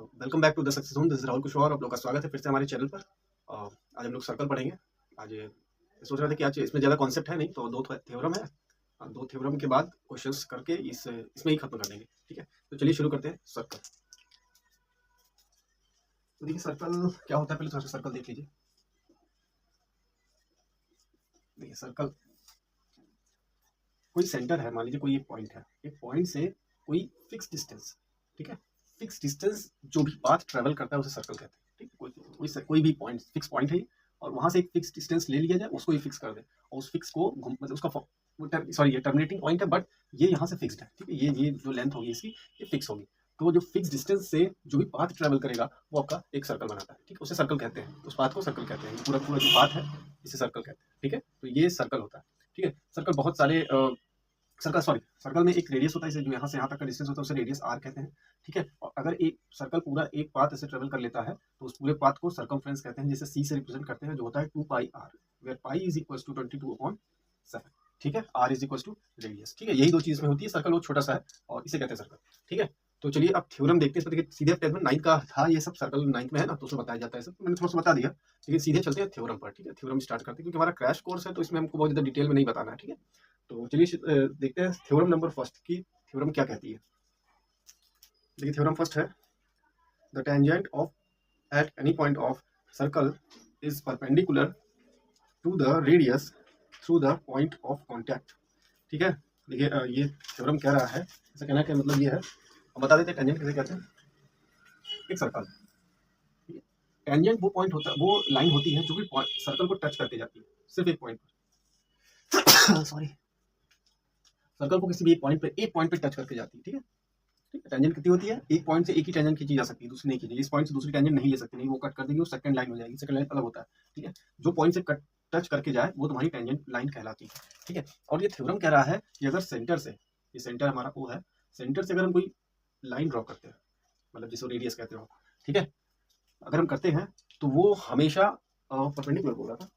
Welcome back to the success zone. This is Rahul Kushwaha और आप लोग का स्वागत है फिर से हमारे चैनल पर। आज हम लोग सर्कल पढ़ेंगे। आज सोच रहे थे कि आज इसमें ज़्यादा कॉन्सेप्ट है नहीं, तो दो थ्योरम है। दो थ्योरम के बाद क्वेश्चंस करके इसमें ही खत्म कर देंगे। ठीक है, तो चलिए शुरू करते हैं। सर्कल, तो देखिए सर्कल क्या होता है, पहले थोड़ा सा सर्कल देख लीजिए। देखिए सर्कल, कोई सेंटर है, मान लीजिए कोई एक पॉइंट है, एक पॉइंट से कोई फिक्स डिस्टेंस, ठीक है, फिक्स डिस्टेंस जो भी पाथ ट्रेवल करता है उसे सर्कल कहते हैं। ठीक है, कोई भी पॉइंट फिक्स पॉइंट है और वहां से एक फिक्स डिस्टेंस ले लिया जाए, उसको ही फिक्स कर दे और उस फिक्स को मतलब उसका सॉरी ये टर्मिनेटिंग पॉइंट है, बट ये यहाँ से फिक्स्ड है। ठीक है, ये जो लेंथ होगी इसकी ये फिक्स होगी, तो जो फिक्स डिस्टेंस से जो भी पाथ ट्रेवल करेगा वो आपका एक सर्कल बनाता है। ठीक है, उसे सर्कल कहते हैं, उस पाथ को सर्कल कहते हैं। पूरा पूरा जो पाथ है इसे सर्कल कहते हैं। ठीक है, तो ये सर्कल होता है। ठीक है, सर्कल बहुत सारे सर्कल में एक रेडियस होता है, जो यहाँ से यहाँ तक का डिस्टेंस होता है उसे रेडियस आर कहते हैं। ठीक है, और अगर एक सर्कल पूरा एक पाथ ऐसे ट्रेवल कर लेता है तो उस पूरे पाथ को सर्कमफ्रेंस कहते हैं, जिसे सी से रिप्रेजेंट करते हैं, जो होता है 2 pi R, where pi is equal to 22/7। ठीक है, R is equal to radius. ठीक है, यही दो चीज में होती है। सर्कल वो छोटा सा है और इसे कहते हैं सर्कल। ठीक है, तो चलिए अब थ्योरम देखते हैं। देखिए सीधे टेंथ में 9 का था ये सब, सर्कल 9 में है ना, तो उसमें बताया जाता है सब, मैंने थोड़ा सा बता दिया। लेकिन सीधे चलते हैं थ्योरम पर। ठीक है, थ्योरम स्टार्ट करते हैं क्योंकि हमारा क्रैश कोर्स है, तो इसमें हमको बहुत ज़्यादा डिटेल में नहीं बताना है। ठीक है, तो चलिए देखते हैं थ्योरम नंबर फर्स्ट की थ्योरम क्या कहती है। देखिए थ्योरम फर्स्ट है, the tangent of at any point of circle is perpendicular to the radius through the point of contact. ठीक है, देखिए ये थ्योरम कह रहा है, ऐसा कहना का मतलब ये है, हम बता देते हैं टेंजेंट किसे कहते हैं। एक सर्कल, टेंजेंट वो पॉइंट होता है, वो लाइन होती है जो कि सर्कल को टच करके जाती है सिर्फ एक पॉइंट पर सॉरी सर्कल को किसी भी एक पॉइंट पे टच करके जाती है। ठीक है, ठीक है, टेंजेंट कितनी होती है, एक पॉइंट से एक ही टेंजेंट खींची जा सकती है, दूसरी नहीं खींची। इस पॉइंट से दूसरी टेंजेंट नहीं ले सकती, नहीं वो कट कर देगी, वो सेकंड लाइन हो जाएगी। सेकंड लाइन अलग होता है। ठीक है, जो पॉइंट से कट टच करके जाए वो तुम्हारी टेंजेंट लाइन कहलाती है। ठीक है, और ये थ्योरम कह रहा है कि अगर सेंटर से, ये सेंटर हमारा ओ है, सेंटर से अगर हम कोई लाइन ड्रॉ करते हैं, मतलब जिसको रेडियस कहते हो, ठीक है, अगर हम करते हैं तो वो हमेशा परपेंडिकुलर बोल रहा था,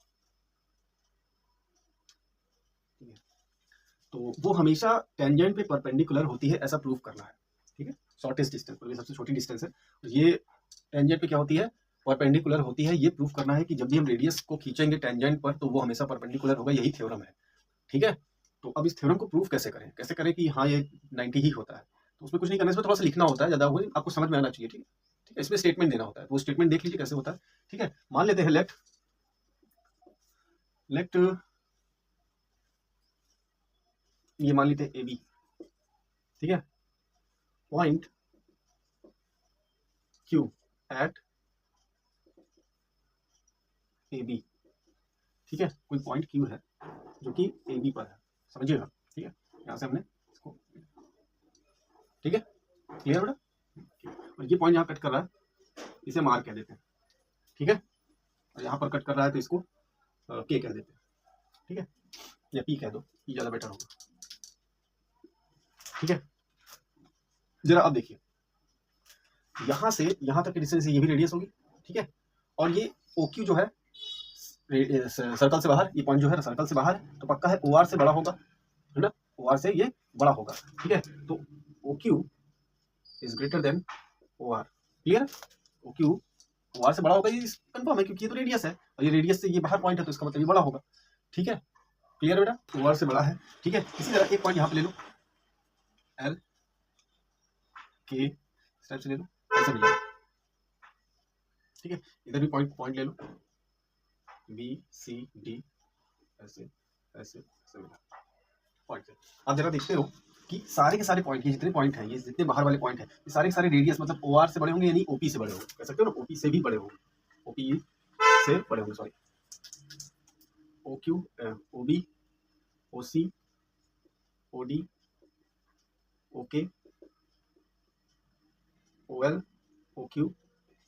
तो वो हमेशा टेंजेंट पे परपेंडिकुलर होती है, ऐसा प्रूव करना है। ठीक है, शॉर्टेस्ट डिस्टेंस पर, ये सबसे छोटी डिस्टेंस है, तो ये टेंजेंट पे क्या होती है, परपेंडिकुलर होती है। ये प्रूव करना है कि जब भी हम रेडियस को खींचेंगे टेंजेंट पर तो वो हमेशा परपेंडिकुलर होगा, यही थ्योरम है। ठीक है, तो अब इस थ्योरम को प्रूव कैसे करें कि हाँ ये 90 ही होता है। तो उसमें कुछ नहीं करना, इसमें थोड़ा सा लिखना होता है, ज़्यादा हो आपको समझ में आना चाहिए। ठीक है, ठीक है, इसमें स्टेटमेंट देना होता है, तो वो स्टेटमेंट देख लीजिए कैसे होता है। ठीक है, मान लेते हैं लेट ये मान लेते हैं ए बी। ठीक है, point Q at A B. ठीक है, कोई पॉइंट क्यू है जो कि ए बी पर है, समझिएगा। ठीक है, यहाँ से हमने इसको, ठीक है, क्लियर बेटा। और ये पॉइंट यहाँ कट कर रहा है, इसे हम आर कह देते हैं। ठीक है, और यहाँ पर कट कर रहा है तो इसको के कह देते हैं। ठीक है, या पी कह दो, पी ज़्यादा बेटर होगा। ठीक है, जरा अब देखिए, यहाँ से यहाँ तक की डिस्टेंस, ये भी रेडियस होगी। ठीक है, और ये ओ क्यू जो है सर्कल से बाहर, ये पॉइंट जो है सर्कल से बाहर, तो पक्का है ओ आर से बड़ा होगा, है ना, ओ आर से ये बड़ा होगा। ठीक है, तो O Q is greater than O R. Clear, O Q O R से बड़ा होगा, ये कंफर्म है क्योंकि ये तो रेडियस है, और ये रेडियस से ये बाहर पॉइंट है, तो इसका मतलब ये बड़ा होगा। ठीक है, क्लियर बेटा, ओ आर से बड़ा है। ठीक है, इसी तरह एक पॉइंट यहाँ पे ले लो, एल के इस टाइप से ले लो, ऐसे मिल जाएगा। ठीक है, इधर भी पॉइंट ले लो, बी सी डी, ऐसे ऐसे ऐसे मिला पॉइंट से। आप जरा देखते हो कि सारे के सारे पॉइंट, ये जितने पॉइंट हैं, ये जितने बाहर वाले पॉइंट हैं, ये सारे के सारे रेडियस मतलब ओ आर से बड़े होंगे, यानी ओपी से बड़े होंगे, कह सकते हो ना, ओपी से भी बड़े होंगे, ओपी से बड़े होंगे, sorry, O Q, O B, O C, O D, O K, O L, O Q,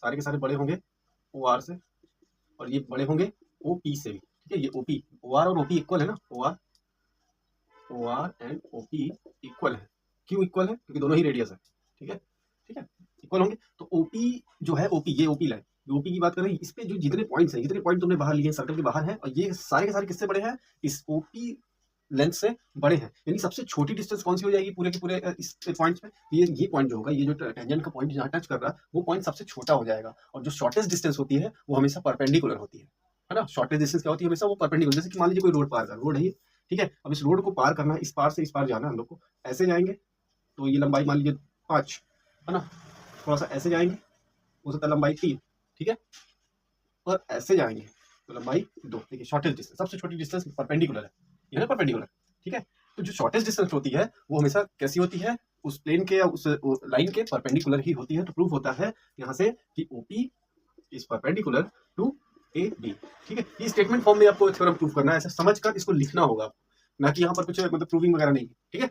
सारे के सारे बड़े होंगे ओ आर से, और ये बड़े होंगे ओ पी से भी। ठीक है, ये ओ पी, ओ आर और ओ पी इक्वल है ना, O R and O P equal है। क्यों इक्वल है, क्योंकि दोनों ही रेडियस है। ठीक है, ठीक है, इक्वल होंगे, तो ओपी जो है, ओपी, ये ओपी लाइन, ओपी की बात कर रहे हैं, इस पे जो जितने पॉइंट्स हैं, जितने पॉइंट तुमने बाहर लिए सर्कल के बाहर हैं, और ये सारे के सारे किससे बड़े हैं, इस ओपी लेंथ से बड़े हैं, यानी सबसे छोटी डिस्टेंस कौन सी हो जाएगी पूरे के पूरे इस पॉइंट्स में, ये पॉइंट जो होगा, ये जो टेंजेंट का पॉइंट जहाँ टच कर रहा है वो पॉइंट सबसे छोटा हो जाएगा। और जो शॉर्टेस्ट डिस्टेंस होती है वो हमेशा परपेंडिकुलर होती है ना। शॉर्टेस्ट डिस्टेंस क्या होती है, हमेशा वो परपेंडिकुलर। जैसे कि मान लीजिए कोई रोड पार कर, रोड है ये, ठीक है, अब इस रोड को पार करना है, इस पार से इस पार जाना है हम लोग को, ऐसे जाएंगे तो ये लंबाई मान लीजिए 5 है ना, थोड़ा सा ऐसे जाएंगे, हो सकता है लंबाई 3, ठीक है, और ऐसे जाएंगे तो लंबाई 2। देखिए शॉर्टेस्ट डिस्टेंस, सबसे छोटी डिस्टेंस परपेंडिकुलर है, ये ना परपेंडिकुलर, ठीक है। तो जो शॉर्टेस्ट डिस्टेंस होती है वो हमेशा कैसी होती है, उस प्लेन के या उस लाइन के परपेंडिकुलर ही होती है। तो प्रूफ होता है यहाँ से कि OP is perpendicular to A B, ठीक है। ये स्टेटमेंट फॉर्म में आपको थ्योरम प्रूफ करना है, ऐसा समझकर इसको लिखना होगा, ना कि यहाँ पर कुछ मतलब प्रूविंग वगैरह नहीं, ठीक है,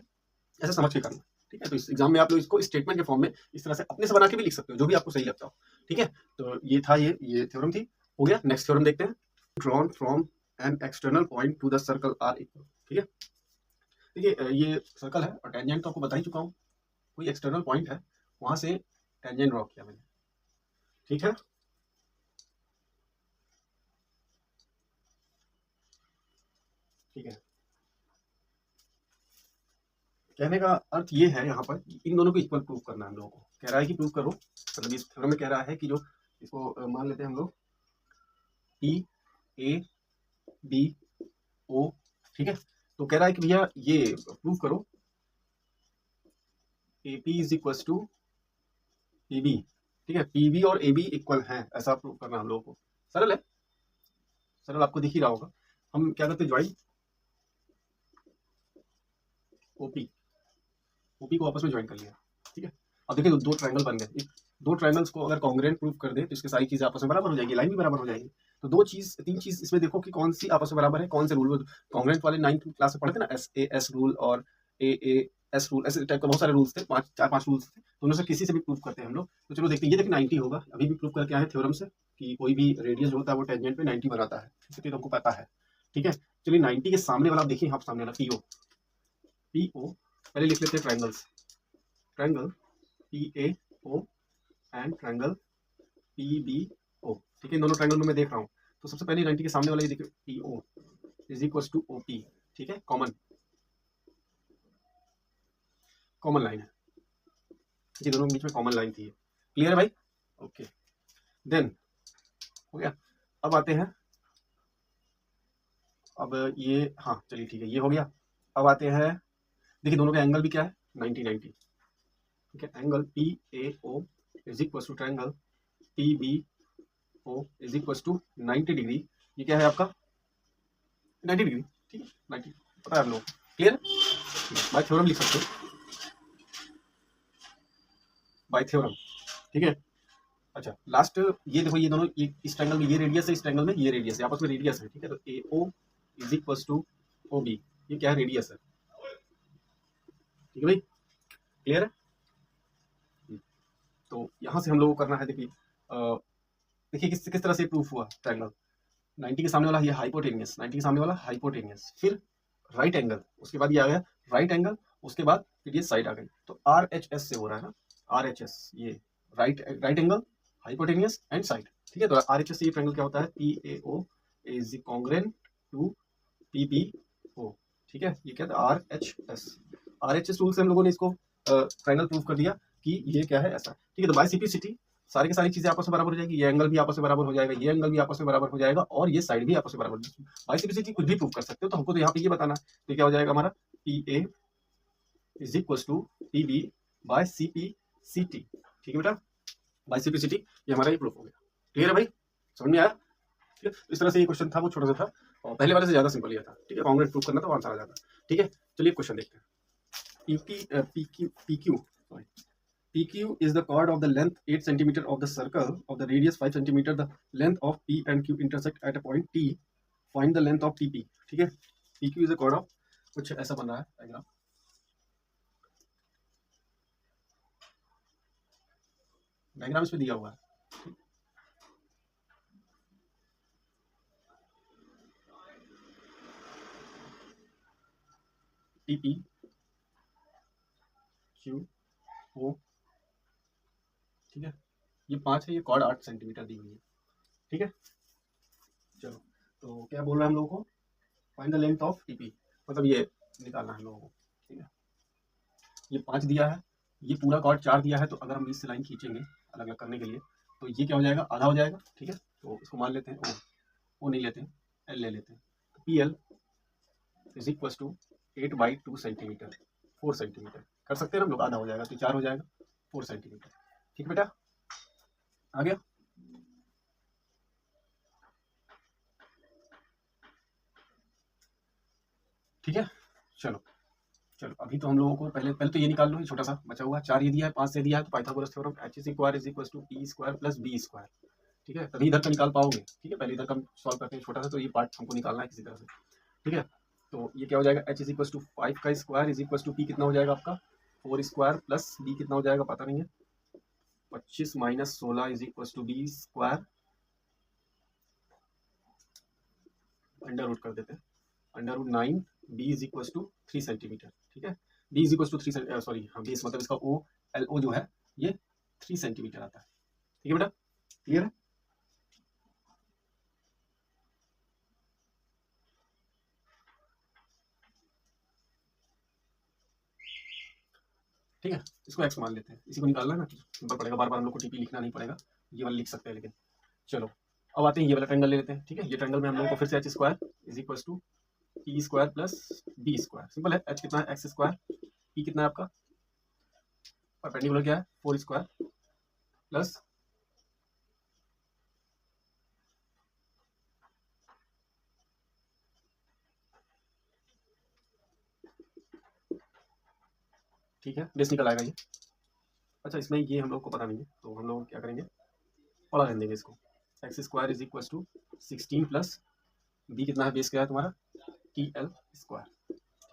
ऐसा समझ के करना, ठीक है। तो इस एग्जाम में आप लोग इसको स्टेटमेंट के फॉर्म में इस तरह से अपने से बना के भी लिख सकते हो, जो भी आपको सही लगता हो, ठीक है। तो ये था, ये थ्योरम थी, हो गया। नेक्स्ट थ्योरम देखते हैं। Drawn from an external point to the circle are equal, ठीक है। देखिए ये सर्कल है और टेंजेंट तो आपको बता ही चुका हूँ, कोई एक्सटर्नल पॉइंट है, वहां से टेंजेंट ड्रॉ किया मैंने, ठीक है। ठीक है, कहने का अर्थ ये है यहाँ पर इन दोनों को इक्वल प्रूव करना है हम लोगों को। कह रहा है कि प्रूव करो, मतलब इस थ्योरम में कह रहा है कि जो इसको मान लेते हैं हम लोग पी ए बी ओ, ठीक है। तो कह रहा है कि भैया ये प्रूव करो A P is equal to P B, ठीक है, पी बी और ए बी इक्वल है, ऐसा प्रूव करना हम लोगों को। सरल है, सरल, आपको दिख ही रहा होगा। हम क्या करते हैं, ज्वाइन ओपी, ओपी को आपस में ज्वाइन कर लिया, ठीक है। अब देखिए दो ट्रायंगल बन गए, दो ट्रायंगल्स को अगर कॉन्ग्रुएंट प्रूव कर दे तो इसकी सारी चीजें आपस में बराबर हो जाएगी, लाइन भी बराबर हो जाएगी। तो दो चीज, तीन चीज इसमें देखो कि कौन सी आपस में बराबर है, कौन से रूल कॉन्ग्रुएंट वाले 9th क्लास में पढ़ते ना, एस ए एस रूल और ए एस रूल, ऐसे टाइप का बहुत सारे रूल्स थे, चार पांच रूल्स थे, तो उनमें से किसी से भी प्रूव करते हैं हम लोग। तो चलो देखते हैं, ये देखिए 90 होगा, अभी भी प्रूव करके आए थ्योरम से कि कोई भी रेडियस जो होता है वो टेंजेंट पे 90 बनाता है, इसलिए तो हमको पता है, ठीक है। चलिए 90 के सामने वाला देखिए, यहाँ सामने वाला पीओ, पीओ पहले लिख लेते हैं triangles, triangle P A O and triangle P B O, ठीक है। इन दोनों ट्रायंगल में मैं देख रहा हूँ, तो सबसे पहले 90 के सामने वाला ये देखिए P O is equal to O P, ठीक है, कॉमन कॉमन लाइन है, ये दोनों के बीच में कॉमन लाइन थी, क्लियर है भाई, ओके। देन हो गया, अब आते हैं, अब ये, हाँ चलिए ठीक है, ये हो गया। अब आते हैं, देखिए दोनों का एंगल भी क्या है, 90 90, ठीक है। Angle P A O is equal to triangle P B O is equal to 90 degree, ये क्या है आपका 90 डिग्री, ठीक है, 90 पता है हम लोग, क्लियर, बाय थ्योरम लिख सकते हो, बाय थ्योरम, ठीक है। अच्छा लास्ट, ये देखो ये दोनों, ये इस ट्रायंगल में ये रेडियस है, इस ट्रायंगल में ये रेडियस है, आपस में रेडियस है, ठीक है। तो A O is equal to O B, ये क्या है, रेडियस है, ठीक है भाई, क्लियर है। तो यहाँ से हम लोगों को करना है, देखिए देखिए किस तरह से प्रूफ हुआ ट्रायंगल, 90 के सामने वाला ये हाइपोटेनियस, 90 के सामने वाला हाइपोटेनियस, फिर राइट एंगल, उसके बाद ये आ गया राइट एंगल, उसके बाद फिर ये साइड आ गई, तो आर एच एस से हो रहा है ना, आर एच एस, ये right right angle hypotenuse and side, ठीक है। तो आर एच एस से ये ट्रायंगल क्या होता है, P A O is congruent to P B O, ठीक है। ये क्या था, R H S, R H S rule से हम लोगों ने इसको ट्रायंगल प्रूव कर दिया कि ये क्या है, ऐसा, ठीक है। तो बाय सिंप्लिसिटी सारी की सारी चीजें आपस में बराबर हो जाएगी, ये एंगल भी आपस में बराबर हो जाएगा, ये एंगल भी आपस में बराबर हो जाएगा, और ये साइड भी आपस में बराबर, बाई सिंप्लिसिटी कुछ भी प्रूव कर सकते हो। तो हमको तो यहाँ पे ये बताना है, तो क्या हो जाएगा हमारा, P A is equal to P B by C P C T, ठीक है बेटा, बाई सिंप्लिसिटी ये हमारा ये प्रूफ हो गया, क्लियर है भाई, समझ में आया, ठीक है। इस तरह से ये क्वेश्चन था, वो छोटा सा था और पहले वाले से ज्यादा सिंपल ये था, ठीक है। कॉन्ग्रुएंट प्रूफ करना तो आंसर आ जाता, ठीक है। चलिए क्वेश्चन देखते हैं, PQ is the chord of the length 8 cm of the circle of the radius 5 cm. The length of P and Q intersect at a point T. Find the length of TP. ठीक है, PQ is the chord of, कुछ ऐसा बन रहा है diagram, diagram इसमें दिया हुआ है, TP Q O, ठीक है, ये 5 है, ये कॉर्ड 8 सेंटीमीटर दी हुई है, ठीक है। चलो तो क्या बोल रहा है हम लोगों को, find the length of TP, मतलब ये निकालना है हम लोगों को, ठीक है। ये 5 दिया है, ये पूरा कॉर्ड 4 दिया है, तो अगर हम इससे लाइन खींचेंगे अलग अलग करने के लिए तो ये क्या हो जाएगा, आधा हो जाएगा, ठीक है। तो इसको मान लेते हैं ओ नहीं लेते हैं, एल ले लेते हैं। तो P L is equal to 8/2 centimetre, 4 centimetre कर सकते हैं हम लोग, आधा हो जाएगा तो 4 हो जाएगा, 4 सेंटीमीटर। ठीक है बेटा, आ गया। ठीक है, चलो चलो अभी तो हम लोगों को पहले पहले तो ये निकाल लो, ये छोटा सा बचा हुआ 4 ये दिया है, 5 से दिया है, तो Pythagoras theorem h square is equal to P square plus B square, ठीक है। तभी इधर का निकाल पाओगे, ठीक है। पहले इधर का सॉल्व करते हैं छोटा सा, तो ये पार्ट हमको निकालना है किसी तरह से, ठीक है। तो ये क्या हो जाएगा, h इज इक्वल टू 5 का square is equal to P कितना हो जाएगा आपका 4 स्क्वायर प्लस बी कितना हो जाएगा पता नहीं है, 25 minus 16 is equal to B square, under root कर देते हैं, under root 9 B is equal to 3 centimetre, ठीक है। B is equal to 3 sorry हाँ बेस मतलब इसका ओ एल ओ जो है ये 3 सेंटीमीटर आता है, ठीक है बेटा, क्लियर है। ठीक है, इसको एक्स मान लेते हैं, इसी को निकालना है ना, सिंपल पड़ेगा, बार बार हम लोग को टीपी लिखना नहीं पड़ेगा, ये वाला लिख सकते हैं लेकिन। चलो अब आते हैं ये वाला ट्रायंगल ले लेते हैं, ठीक है। ये ट्रायंगल में हम लोग को फिर से H square is equal to P square plus B square, simple है। एच कितना है एक्स स्क्वायर, पी कितना है आपका परपेंडिकुलर क्या है 4 स्क्वायर प्लस ठीक है, बेस निकल आएगा ये। अच्छा इसमें ये हम लोग को पता नहीं है, तो हम लोग क्या करेंगे, पढ़ा रहने देंगे इसको। X square is equal to 16 plus B कितना है, बेस क्या है तुम्हारा टी एल स्क्वायर,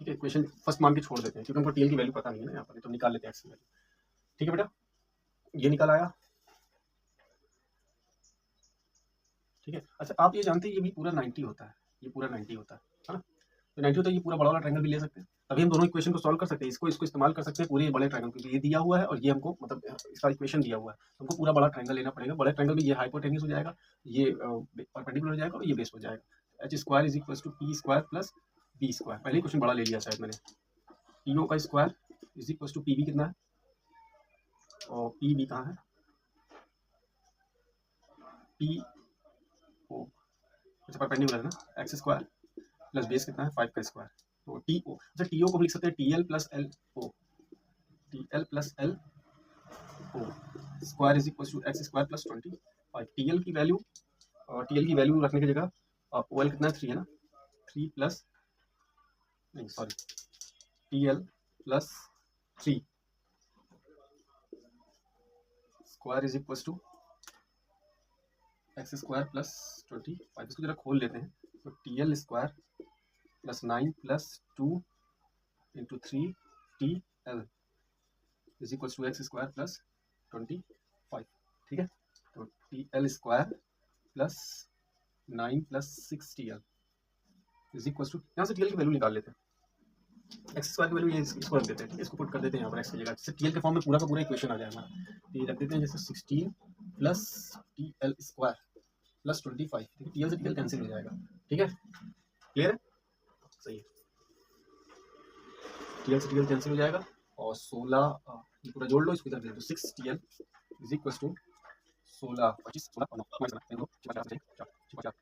ठीक है। इक्वेशन फर्स्ट मान के छोड़ देते हैं क्योंकि हमको टी एल की वैल्यू पता नहीं है ना यहाँ पर, तो निकाल लेते हैं एक्स की वैल्यू, ठीक है बेटा, ये निकल आया, ठीक है। अच्छा आप ये जानते हैं ये भी पूरा 90 होता है, ये पूरा 90 होता है ना, तो 90 होता है, ये पूरा बड़ा वाला ट्रायंगल भी ले सकते हैं, तभी हम दोनों इक्वेशन को सॉल्व कर सकते हैं, इसको इसको इस्तेमाल कर सकते हैं पूरे बड़े ट्रायंगल, क्योंकि ये दिया हुआ है और ये हमको मतलब इसका इक्वेशन दिया हुआ है, तो हमको पूरा बड़ा ट्रायंगल लेना पड़ेगा। बड़े ट्रायंगल में ये हाइपोटेन्यूज हो जाएगा, ये परपेंडिकुलर हो जाएगा और ये बेस हो जाएगा। H square is equal to P square plus B square, पहले क्वेश्चन बड़ा ले लिया शायद मैंने, पी ओ का square is equal to P B कितना है और पी बी कहाँ है, पी ओ अच्छा परपेंडिकुलर है ना, एक्स स्क्वायर प्लस बेस कितना है 5 का स्क्वायर, तो टी ओ, अच्छा टी ओ को लिख सकते हैं T L plus L O, T L plus L O square is equal to X square plus 25। T L की वैल्यू टी एल की वैल्यू रखने की जगह ओ एल कितना है 3 है ना, 3 प्लस नहीं sorry T L plus 3 square is equal to X square plus 25, इसको जरा खोल लेते हैं, तो T L square plus 9 plus 2 into 3 T L is equal to X square plus 25, ठीक है। तो T L square plus 9 plus 6 T L is equal to, यहाँ से टी एल की वैल्यू निकाल लेते हैं, एक्स स्क्वायर की वैल्यू ये इसको रख देते हैं, ठीक है। इसको पुट कर देते हैं यहाँ पर एक्स की जगह, जिससे टी एल के फॉर्म में पूरा का पूरा इक्वेशन आ जाए हमारा, तो ये रख देते हैं जैसे 16 plus T L square plus 25, ठीक है। टी एल से टी एल कैंसिल हो जाएगा, ठीक है, क्लियर है, सही है, टी एल से टी एल कैंसिल हो जाएगा और 16 ये पूरा जोड़ लो, इसको इधर दे दो 6 T L is equal to 16 25 16 और 9 माइनस करना, देखो 4 4 4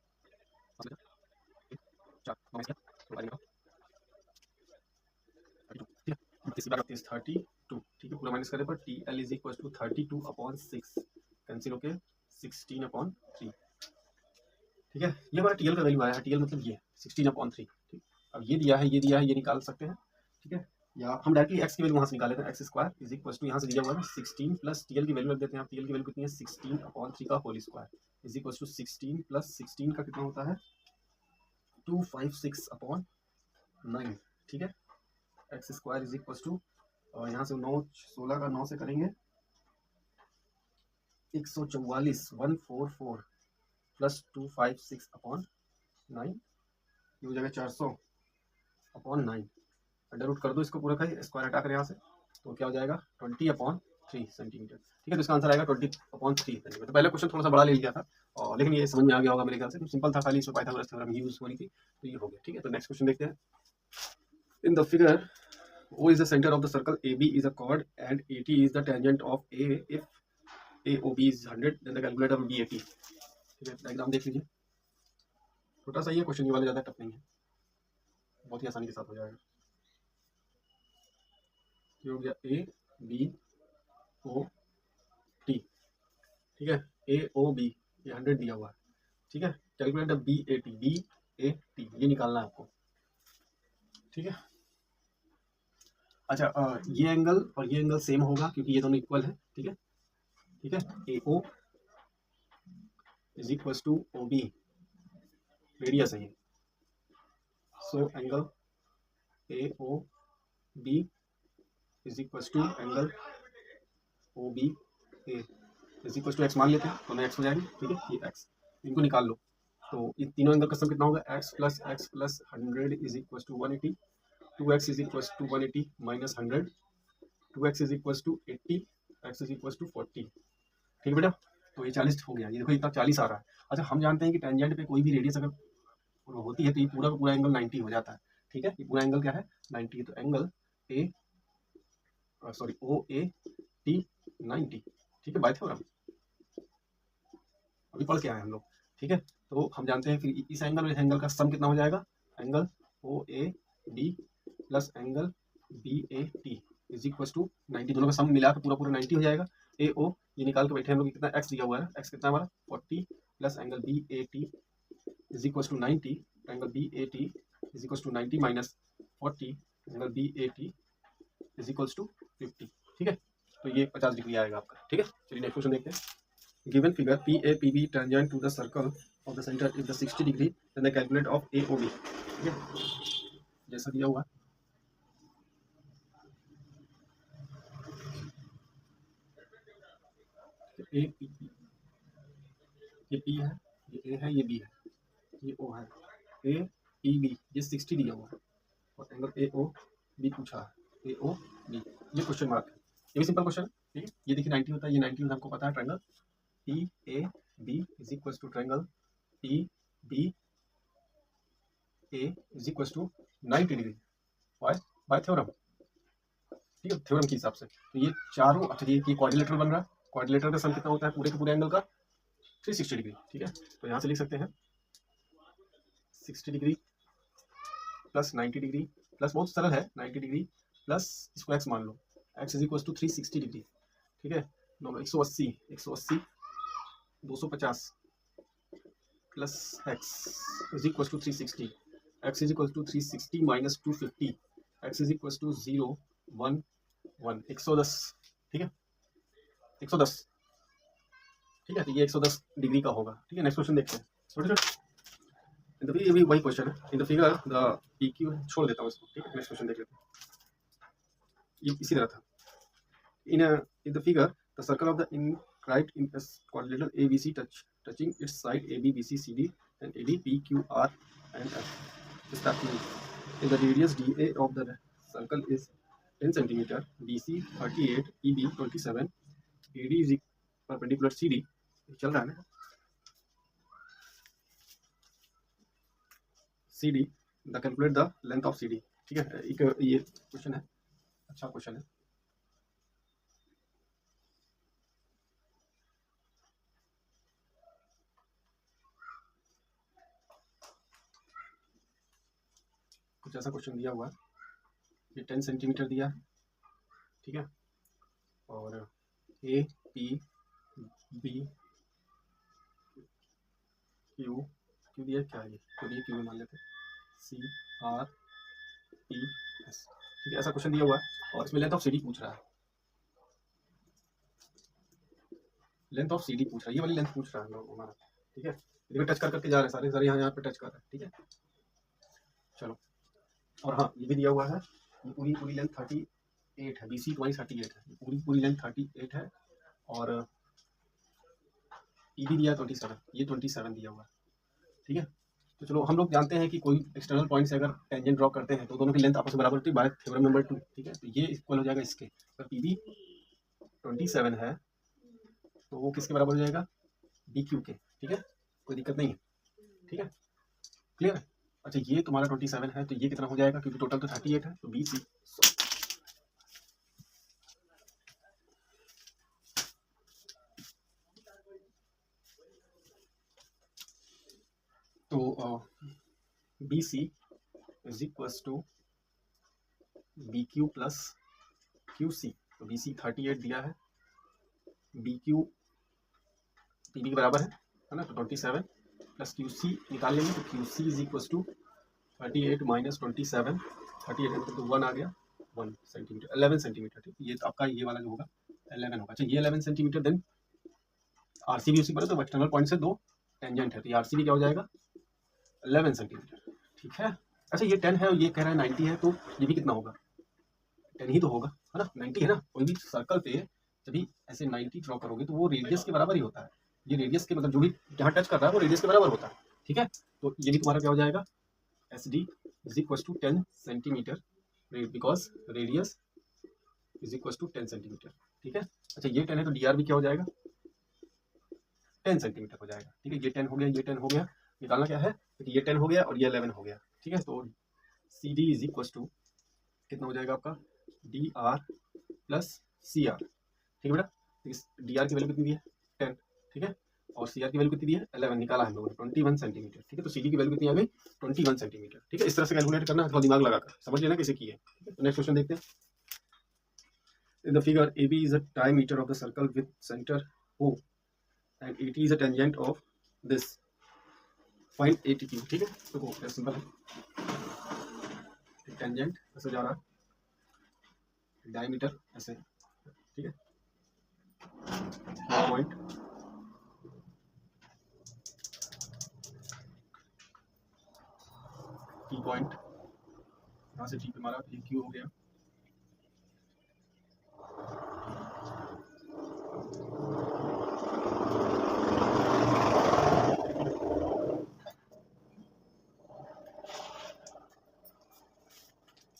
32, ठीक है, पूरा माइनस करने पर T L is equal to 32/6 cancel होके 16/3, ठीक है। ये हमारा टी एल का वैल्यू आया है, टी एल मतलब ये 16/3, ठीक। अब ये दिया है ये दिया है, ये निकाल सकते हैं, ठीक है, या हम डायरेक्टली एक्स की वैल्यू वहाँ से निकाल लेते हैं, X square is equal to यहाँ से दिया हुआ है 16 प्लस टी एल की वैल्यू रख देते हैं, टी एल की वैल्यू कितनी है 16/3 का whole square is equal to 16 plus 16 का कितना होता है 256/9, ठीक है। X square is equal to यहाँ से 9 16 का 9 से करेंगे 144 144 प्लस 256/9, ये हो जाएगा 400/9, अंडर रूट कर दो इसको पूरा का स्क्वायर हटा कर यहाँ से, तो क्या हो जाएगा 20/3 सेंटीमीटर, ठीक है। तो इसका आंसर आएगा 20/3 सेंटीमीटर। तो पहले क्वेश्चन थोड़ा सा बड़ा ले लिया था और लेकिन ये समझ में आ गया होगा मेरे ख्याल से, सिंपल था, खाली इसमें पाइथागोरस थ्योरम यूज होनी थी, तो ये हो गया, ठीक है। तो नेक्स्ट क्वेश्चन देखते हैं। In the figure, O is the center of the circle, AB is a chord, and AT is the tangent of A. If AOB is 100, then the calculator will be 80. ठीक है, diagram देख लीजिए, छोटा सा ही है question, ये वाला ज़्यादा टफ नहीं है, बहुत ही आसानी के साथ हो जाएगा। ये हो गया A B O T, ठीक है, AOB ये 100 दिया हुआ है, ठीक है। कैलकुलेटर BAT ये निकालना है आपको, ठीक है। अच्छा, ये एंगल और ये एंगल सेम होगा क्योंकि ये दोनों इक्वल है, ठीक है, ठीक है। AO is equal to OB, radius है ये, so angle AOB is equal to angle OBA is equal to X मान लेते हैं, दोनों एक्स हो जाएंगे, ठीक है। ये एक्स, इनको निकाल लो, तो ये तीनों एंगल का सम कितना होगा, x plus 100 is equal to 180, 2x is equal to 180 minus 100, 2x is equal to 80, x is equal to 40, ठीक है बेटा। तो ये 40 हो गया, ये देखो इतना 40 आ रहा है। अच्छा, हम जानते हैं कि टेंजेंट पे कोई भी रेडियस अगर होती है तो ये पूरा का पूरा एंगल 90 हो जाता है, ठीक है। ये पूरा एंगल क्या है, 90 है, तो एंगल OAT 90, ठीक है, बाय थ्योरम अभी पढ़ के आए हम लोग, ठीक है। तो हम जानते हैं फिर इस एंगल और इस एंगल का सम कितना हो जाएगा, angle OAD plus angle BAT is equal to 90, दोनों का सम मिला के पूरा पूरा 90 हो जाएगा। AO ये निकाल के बैठे हम लोग, कितना x दिया हुआ है, x कितना हमारा 40 plus angle BAT is equal to 90, angle BAT is equal to 90 minus 40, angle BAT is equal to 50, ठीक है। तो ये 50 डिग्री आएगा आपका, ठीक है। चलिए नेक्स्ट क्वेश्चन देखते हैं। Given figure PAPB tangent to the circle of the center is the 60 degree, then the calculate of AOB, ठीक है, जैसा दिया हुआ A P, ये P है, ये A है, ये B है, ये O है, APB ये 60 दिया हुआ है, और एंगल AOB पूछा है, AOB ये क्वेश्चन मार्क है, ये भी सिंपल क्वेश्चन है, ठीक है। ये देखिए 90 होता है, ये 90 होता है, हमको पता है triangle PAB is equal to triangle PBA is equal to 90 degree by theorem, ठीक है, थ्योरम के हिसाब से। तो ये चारों, अच्छा ये क्वाड्रिलेटरल बन रहा है, क्वाड्रिलेटरल का सम कितना होता है पूरे के पूरे एंगल का 360 डिग्री, ठीक है। तो यहाँ से लिख सकते हैं 60 डिग्री प्लस 90 डिग्री प्लस, बहुत सरल है, 90 डिग्री प्लस इसको x मान लो, x is equal to 360 degree, ठीक है। 180 250 plus x is equal to 360, x is equal to 360 minus 250, x is equal to 0 1 1 110, ठीक है, 110, ठीक है। तो ये 110 डिग्री का होगा, ठीक है। नेक्स्ट क्वेश्चन देखते हैं, ये भी वही क्वेश्चन है। इन द फिगर द PQ, छोड़ देता हूँ इसको, ठीक है। नेक्स्ट क्वेश्चन देख लेते हैं, ये इसी तरह था। इन the figure the circle of the inscribed in a quadrilateral ABC touching its side AB BC CD and AD PQR and F respectively. In the radius DA of the circle is 10 cm, BC 38, EB 27, AD is perpendicular CD, चल रहा है ना, CD the calculate the length of CD, ठीक है। एक ये question है, अच्छा क्वेश्चन है। कुछ ऐसा क्वेश्चन दिया हुआ है, ये 10 सेंटीमीटर दिया है, ठीक है, और APB क्यू दिया, क्या है ये, तो ये क्यू मान लेते हैं, CRPS, ठीक है, ऐसा क्वेश्चन दिया हुआ है, और इसमें लेंथ ऑफ CD पूछ रहा है, लेंथ ऑफ CD पूछ रहा है, ये वाली लेंथ पूछ रहा है हमारा, ठीक है। देखो टच कर करके जा रहे हैं सारे यहाँ पे टच कर रहे हैं, ठीक है। चलो, और हाँ ये भी दिया हुआ है, ये पूरी लेंथ 38 है, BC 38 है, पूरी लेंथ 38 है, और EB दिया 27, ये 27 दिया हुआ है, ठीक है। तो चलो, हम लोग जानते हैं कि कोई एक्सटर्नल पॉइंट से अगर टेंजेंट ड्रॉ करते हैं तो दोनों की लेंथ आपस में बराबर होती है बाय थ्योरम नंबर 2, ठीक है। तो ये इक्वल हो जाएगा इसके, अगर PB 27 है तो वो किसके बराबर हो जाएगा, BQ के, ठीक है, कोई दिक्कत नहीं है, ठीक है, क्लियर है। अच्छा ये तुम्हारा 27 है, तो ये कितना हो जाएगा, क्योंकि टोटल तो 38 है, तो बी सी। तो B C is equal to B Q plus Q C. तो बी सी 38 दिया है, बी क्यू पी बी के बराबर है ना, तो 27 प्लस क्यू सी निकाल लेंगे, तो Q C is equal to 38 minus 27, 38 तो 1 आ गया, 1 सेंटीमीटर, 11 सेंटीमीटर। ठीक, ये तो आपका ये वाला जो होगा 11 होगा। अच्छा ये 11 सेंटीमीटर, देन आरसीबी उसी पर है, तो एक्सटर्नल पॉइंट से 2 टेंजेंट है, तो ये आरसीबी क्या हो जाएगा 11 सेंटीमीटर। ठीक है। अच्छा ये 10 है और ये कह रहा है 90 है, तो ये भी कितना होगा 10 ही तो होगा, है ना, 90 है ना। कोई भी सर्कल पे जब भी ऐसे 90 ड्रॉ करोगे तो वो रेडियस के बराबर ही होता है। ये रेडियस के मतलब जो भी जहाँ टच कर रहा है वो रेडियस के बराबर होता है। ठीक है, तो ये भी तुम्हारा क्या हो जाएगा S D is equal to 10 centimetre, because radius is equal to 10 centimetre. ठीक है। अच्छा ये 10 है, तो डी आर भी क्या हो जाएगा 10 सेंटीमीटर हो जाएगा। ठीक है, ये 10 हो गया, ये 10 हो गया, निकालना क्या है, ये 10 हो गया और ये 11 हो गया। ठीक है, तो C D is equal to कितना हो जाएगा आपका D R plus C R. ठीक है बेटा, इस डी आर की वैल्यू कितनी दी है 10, ठीक है, और सी आर की वैल्यू कितनी दी है 11, निकाला है लोगों ने 21 सेंटीमीटर। ठीक है, तो सी डी की वैल्यू कितनी आ गई 21 सेंटीमीटर। ठीक है, इस तरह से कैलकुलेट करना, थोड़ा दिमाग लगाकर समझ लेना कैसे किए। ठीक है, तो नेक्स्ट क्वेश्चन देखते हैं। In the figure, AB is a diameter of the circle with center O and AT is a tangent of this. Find ATQ. ठीक है, तो सिंपल है, टेंजेंट ऐसे जा रहा है, डायमीटर ऐसे, ठीक है, पॉइंट की पॉइंट यहाँ से टी पे मारा, ये क्यू हो गया,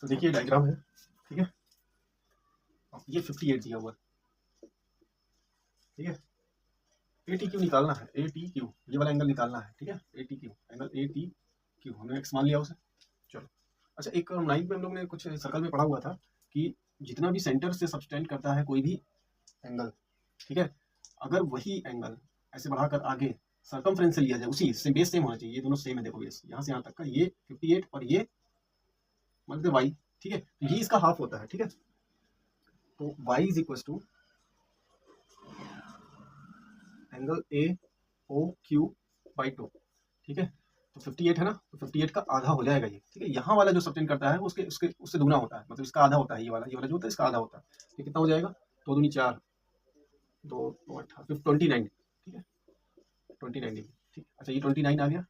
तो देखिए डायग्राम है। ठीक है, ये 58 दिया हुआ, ठीक है, ए टी क्यू निकालना है, ए टी क्यू ये वाला एंगल निकालना है। ठीक है, A T Q angle A T Q हमने एक्स मान लिया उसे। चलो अच्छा, एक 9th में हम लोग ने कुछ सर्कल में पढ़ा हुआ था कि जितना भी सेंटर से सबटेंड करता है कोई भी एंगल, ठीक है, अगर वही एंगल ऐसे बढ़ाकर आगे सर्कमफ्रेंस से लिया जाए, उसी से बेस सेम होना चाहिए, ये दोनों सेम है, देखो बेस यहाँ से यहाँ तक का, ये 58 और ये मतलब y। ठीक है, तो ये इसका हाफ होता है। ठीक है, तो y is equal to angle A O Q by 2। ठीक है, तो 58 है ना, तो 58 का आधा हो जाएगा ये। ठीक है, यहाँ वाला जो सबटेंड करता है उसके उसके उससे दुगना होता है, मतलब इसका आधा होता है, ये वाला जो होता है इसका आधा होता है। तो कितना हो जाएगा 2 दूनी 4, 2 8 29। ठीक है, 29 डिग्री। ठीक, अच्छा ये 29 आ गया,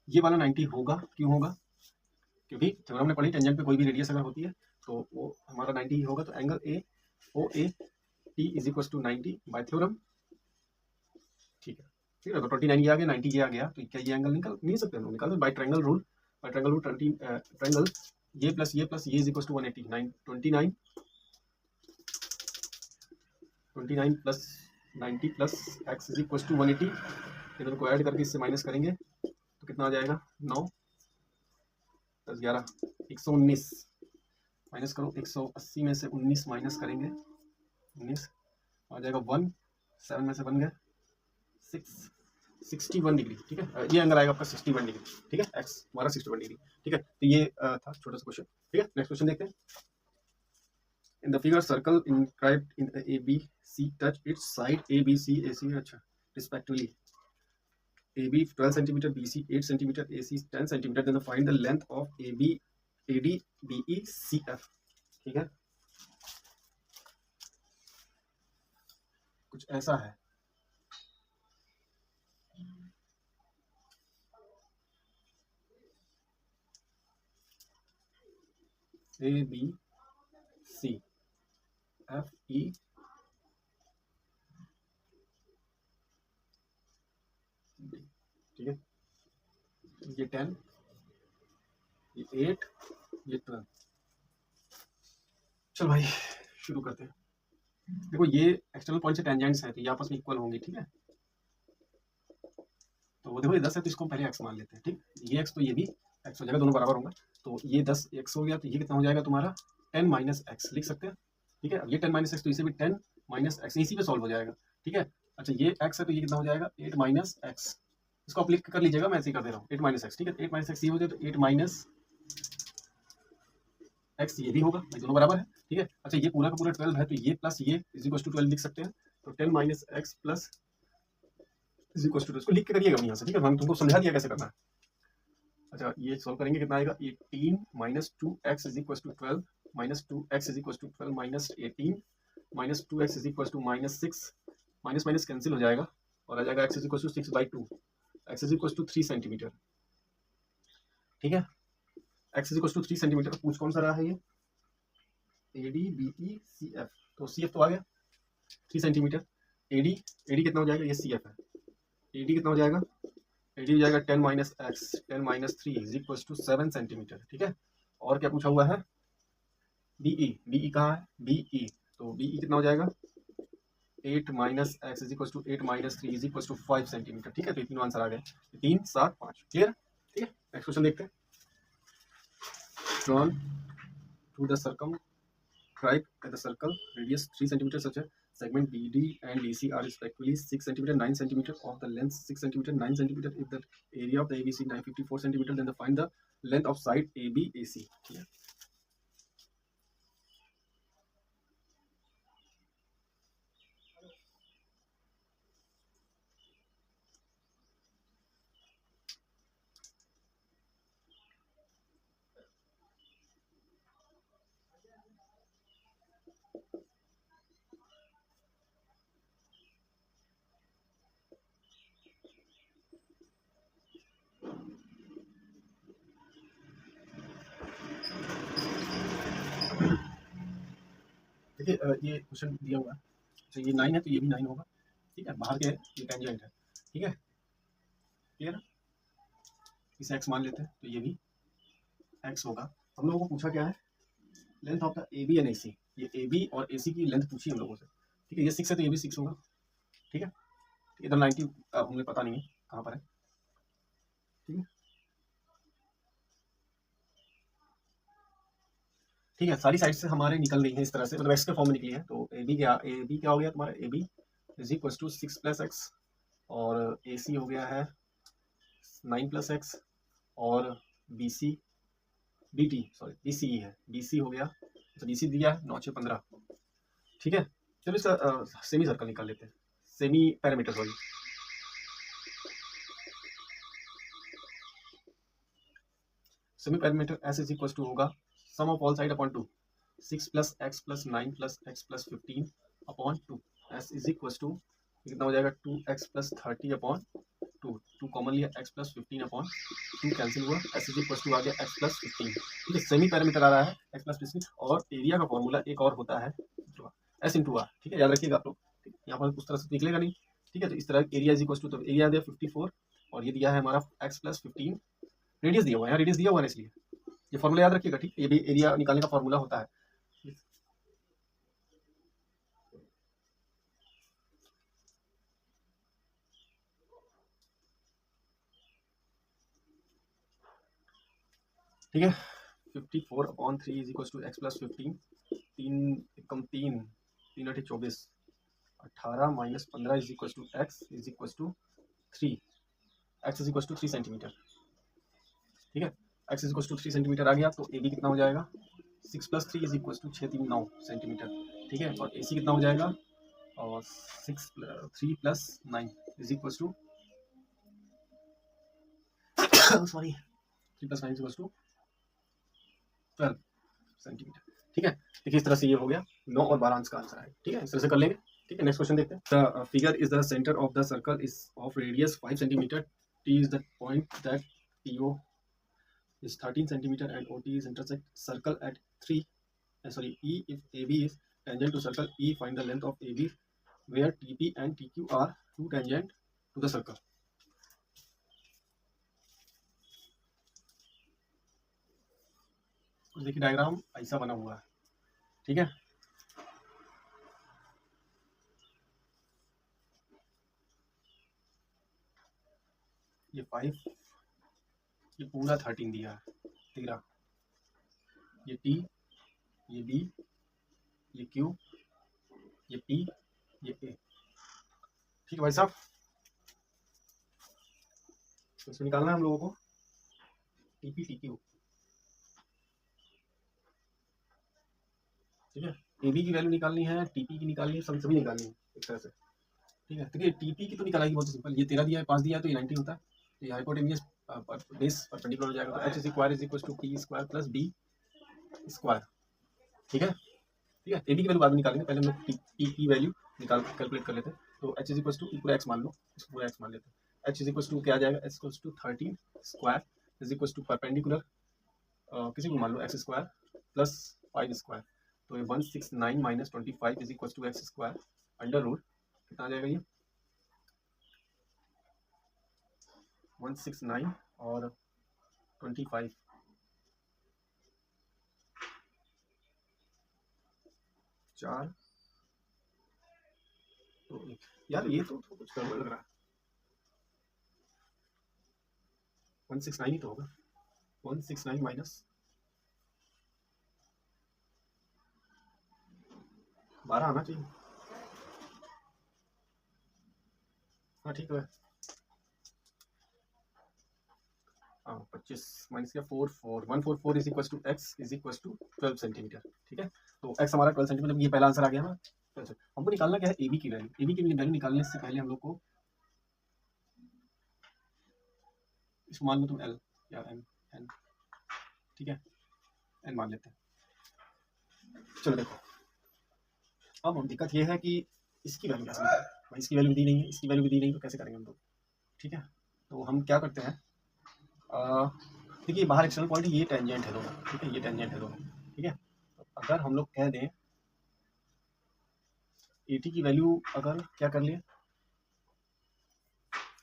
ये वाला 90 होगा, क्यों होगा, क्योंकि थ्योरम ने पढ़ी टेंजेंट पे कोई भी रेडियस अगर होती है तो वो हमारा 90 ही होगा। तो angle A O A T is equal to 90 by theorem. ठीक है, ठीक है, तो 29 ये आ गया, 90 ये आ गया, तो क्या ये एंगल निकल नहीं सकते हम लोग, निकाल दो by triangle rule. By triangle rule triangle ये प्लस ये is equal to 180, 29 plus 90 plus X is equal to 180, इन दोनों को ऐड करके इससे माइनस करेंगे तो कितना आ जाएगा 9 + 11 119, माइनस करो 180 में से 19 माइनस करेंगे 19 आ जाएगा 1, 7 में से बन गया 61 डिग्री। ठीक है, ये एंगल आएगा आपका 61 डिग्री। ठीक है, एक्स हमारा 61 डिग्री। ठीक है, तो ये था छोटा सा क्वेश्चन। ठीक है, नेक्स्ट क्वेश्चन देखते हैं। In the figure circle inscribed in A B C touch its side A B C A C अच्छा respectively, A B 12 centimetre, B C 8 centimetre, A C 10 centimetre, then find the length of A B A D B E C F. ठीक है, कुछ ऐसा है, A B C F E B. ठीक है, ये 10, ये 8, ये 12। चल भाई शुरू करते हैं। देखो ये एक्सटर्नल पॉइंट से टेंजेंट्स है, तो ये आपस में इक्वल होंगी। ठीक है, तो वो देखो ये 10 है, तो इसको पहले एक्स मान लेते हैं। ठीक, ये एक्स तो ये भी एक्स हो जाएगा, दोनों बराबर होंगे। तो ये 10 एक्स हो गया, तो ये कितना हो जाएगा तुम्हारा 10 माइनस एक्स लिख सकते हैं। ठीक है, अब ये 10 माइनस एक्स, तो इसे भी 10 माइनस एक्स इसी पे सॉल्व हो जाएगा। ठीक है, अच्छा ये एक्स है तो ये कितना हो जाएगा 8 माइनस एक्स, इसको आप लिख कर लीजिएगा, मैं ऐसे ही कर दे रहा हूँ 8 माइनस एक्स। ठीक है, 8 माइनस एक्स ये हो जाए तो 8 माइनस एक्स ये भी होगा, भाई दोनों बराबर है। ठीक है, अच्छा ये पूरा का पूरा 12 है, तो ये प्लस ये इज इक्वल टू 12 लिख सकते हैं। तो 10 minus X plus is equal to, इसको लिख के करिएगा यहाँ से। ठीक है, हम तुमको समझा दिया कैसे करना है। अच्छा ये सॉल्व करेंगे, कितना आएगा 18 minus 2x is equal to 12 minus 2x is equal to 12 minus 18 minus 2x is equal to minus 6, minus minus cancel हो जाएगा और आ जाएगा x is equal to 6/2, x is equal to 3 centimetre. ठीक है, x is equal to 3 centimetre. पूछ कौन सा रहा है ये ADBECF, तो CF तो आ गया 3 सेंटीमीटर। AD कितना हो जाएगा, ये CF है, AD कितना हो जाएगा, AD हो जाएगा 10 minus X 10 minus 3 is equal to 7 centimetre. ठीक है, और क्या पूछा हुआ है BE कहाँ है BE, तो BE कितना हो जाएगा 8 minus X is equal to 8 minus 3 is equal to 5 centimetre. ठीक है, तो तीनों आंसर आ गए, 3 7 5 क्लियर। ठीक है, नेक्स्ट क्वेश्चन देखते हैं। Drawn to the circumscribe at the circle radius 3 centimeter such a segment BD and DC are respectively 6 centimeter 9 centimeter of the length 6 centimeter 9 centimeter. If the area of the ABC 954 centimeter, then find the length of side ABAC. ठीक है, देखिए ये question दिया हुआ है, अच्छा ये 9 है तो ये भी 9 होगा। ठीक है, बाहर के ये टेंजेंट है। ठीक है, क्लियर है, इसे x मान लेते हैं तो ये भी x होगा। हम लोगों को पूछा क्या है, length of the AB and AC, ये AB और AC की लेंथ पूछी हम लोगों से। ठीक है, ये 6 है तो ये भी 6 होगा। ठीक है, इधर 90 हमें पता नहीं है कहाँ पर है। ठीक है, ठीक है, सारी साइड से हमारे निकल रही है इस तरह से, मतलब एक्स के फॉर्म में निकली है। तो ए बी क्या हो गया तुम्हारा AB is equal to 6 plus X, और AC हो गया है 9 प्लस एक्स, और BC BT सॉरी BCE है, BC हो गया, तो BC दिया है 9 6 15। ठीक है, चलो इसका सेमी सर्कल निकाल लेते हैं, semi parameter sorry, semi parameter S is equal to होगा sum of all side upon 2, 6 plus x plus 9 plus x plus 15 upon 2। S is equal to कितना हो जाएगा 2x प्लस 30 अपॉन 2, 2 कॉमन लिया x plus 15 upon 2 cancel हुआ, S is equal to आ गया x plus 15। ठीक है, सेमी पैरामीटर आ रहा है x प्लस 15, और एरिया का फॉर्मूला एक और होता है S इंटू आर। ठीक है, याद रखिएगा आप लोग, यहाँ पर उस तरह से निकलेगा नहीं। ठीक है, तो इस तरह एरिया इज इक्वल टू, तो एरिया दिया 54 और ये दिया है हमारा x प्लस 15, रेडियस दिया हुआ है, यहाँ रेडियस दिया हुआ है इसलिए ये फॉर्मूला याद रखिएगा। ठीक, ये भी एरिया निकालने का फॉर्मूला होता है। ठीक है, 54/3 is equal to x plus 15, 3 कम 3 3 8 24, 18 minus 15 is equal to x is equal to 3, x is equal to 3 centimetre. ठीक है, x is equal to 3 centimetre आ गया, तो ए बी कितना हो जाएगा 6 plus 3 is equal to 6 3 9 centimetre. ठीक है, और ए सी कितना हो जाएगा, और 6 3 plus 9 is equal to sorry 3 plus 9 is equal to 12 centimetre. ठीक है, देखिए इस तरह से ये हो गया 9 और 12 अंश का आंसर है। ठीक है, इस तरह से कर लेंगे। ठीक है, नेक्स्ट क्वेश्चन देखते हैं। The figure is the centre of the circle is of radius 5 centimetre, T is the point that PO is 13 centimeter and OT is intersect circle at 3 E if AB is tangent to circle E, find the length of AB where TP and TQ are two tangent to the circle। देखिए diagram ऐसा बना हुआ है। ठीक है, ये 5 ये पूरा 13 दिया है, 13, ये T, ये B, ये Q, ये P, ये A। ठीक है भाई साहब, तो इसमें निकालना है हम लोगों को TP TQ। ठीक है, AB की वैल्यू निकालनी है, TP की निकालनी है, सभी निकालनी है एक तरह से। ठीक है, देखिए TP की तो निकालेगी बहुत सिंपल, ये 13 दिया है, 5 दिया है तो ये 90 होता है, तो ये हाइपोटेनियस बेस परपेंडिकुलर हो जाएगा, तो h² = P² + B²। ठीक है, ठीक है। AB की वैल्यू बाद में निकालेंगे, पहले हम लोग P की वैल्यू निकाल कैलकुलेट कर लेते हैं। तो h = पूरा x मान लो, इसको पूरा x मान लेते हैं। h = क्या आ जाएगा, h = 13² = परपेंडिकुलर किसी को मान लो x² + 5²। तो ये 169 - 25 = x² अंडर रूट कितना आ जाएगा, ये 169 और 25 4 तो 1। यार ये तो कुछ गड़बड़ लग रहा है, 169 ही तो होगा, 169 माइनस 12 आना चाहिए। हाँ ठीक है, 25 माइनस किया 44 144 = x = 12 सेंटीमीटर। ठीक है, तो x हमारा 12 सेंटीमीटर, ये पहला आंसर आ गया हमारा। हमको निकालना क्या है, AB की वैल्यू। AB की वैल्यू निकालने से पहले हम लोग को इसको मान लो तुम L या N, ठीक है, N मान लेते हैं। चलो देखो, अब हम दिक्कत ये है कि इसकी वैल्यू कैसे निकालें, भाई इसकी वैल्यू दी नहीं है, इसकी वैल्यू भी दी नहीं, तो कैसे करेंगे हम लोग। ठीक है, तो हम क्या करते हैं, देखिए बाहर एक्सटर्नल पॉइंट, ये टेंजेंट है दोनों। ठीक है, ये टेंजेंट है दोनों। ठीक है, तो अगर हम लोग कह दें AT की वैल्यू अगर क्या कर लिए,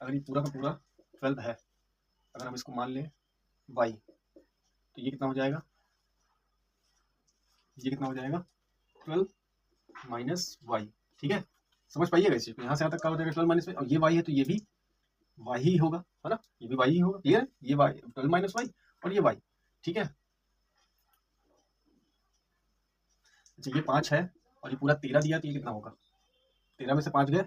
अगर ये पूरा का पूरा 12 है, अगर हम इसको मान लें y, तो ये कितना हो जाएगा, ये कितना हो जाएगा 12 माइनस वाई। ठीक है, समझ पाइएगा इस चीज को, यहाँ से यहाँ तक का हो जाएगा 12 माइनस वाई, और ये y है तो ये भी y ही होगा, है ना, ये भी y ही होगा। क्लियर है, ये y 12 माइनस वाई और ये y। ठीक है, अच्छा ये 5 है और ये पूरा 13 दिया, तो ये कितना होगा, 13 में से 5 गए,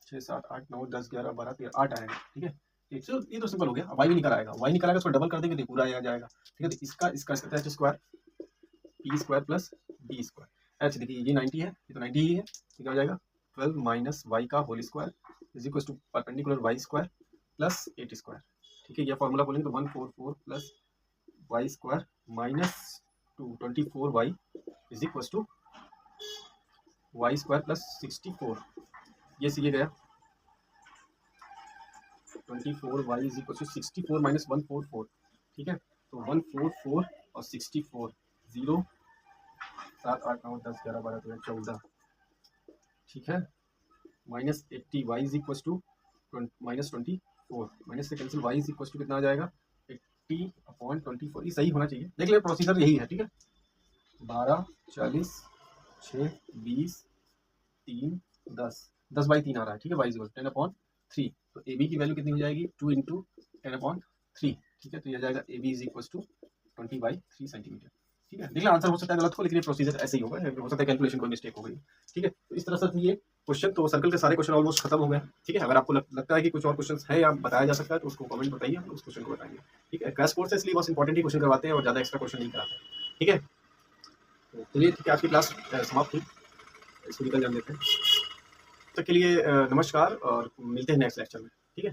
6 7 8 9 10 11 12 13 8 आएगा। ठीक है, ये तो सिंपल हो गया। अब y भी निकल आएगा, y निकल आएगा, उसको डबल कर देंगे तो पूरा आ जाएगा। ठीक है, तो इसका h² P² + B²। h देखिए ये 90 है, ये तो 90 ही है, तो क्या हो जाएगा 12 माइनस वाई का होल स्क्वायर = परपेंडिकुलर y² + 8²। ठीक है, ये फॉर्मूला बोलेंगे तो 144 + y² - 24y = y² + 64। ये सीधे गया 24y = 64 - 144। ठीक है, तो 144 और 64 0 7 8 9 10 11 12 13 14। ठीक है, -80y = -24, माइनस से कैंसिल y = कितना आ जाएगा 80/24। ये सही होना चाहिए, देख ले प्रोसीजर यही है। ठीक है, 12 40 6 20 3 10 10/3 आ रहा है। ठीक है, y = 10/3। तो AB की वैल्यू कितनी हो जाएगी 2 × 10/3। ठीक है, तो यह जाएगा AB = 20/3 सेंटीमीटर। ठीक है, देखिए आंसर हो सकता है गलत हो, लेकिन ये प्रोसीजर ऐसे ही होगा, हो सकता है कैलकुलेशन कोई मिस्टेक हो गई। ठीक है, तो इस तरह से ये क्वेश्चन, तो सर्कल के सारे क्वेश्चन ऑलमोस्ट खत्म हो गए। ठीक है, अगर आपको लगता है कि कुछ और क्वेश्चन है या बताया जा सकता है तो उसको कमेंट बताइए, हम उस क्वेश्चन को बताएंगे। ठीक है, क्रैश कोर्स है इसलिए बहुत इंपॉर्टेंट ही क्वेश्चन करवाते हैं और ज़्यादा एक्स्ट्रा क्वेश्चन नहीं कराते हैं। ठीक है, तो चलिए ठीक है, आज की क्लास समाप्त हुई, इसको निकल जाने देते हैं। तब तक के लिए नमस्कार और मिलते हैं नेक्स्ट लेक्चर में। ठीक है।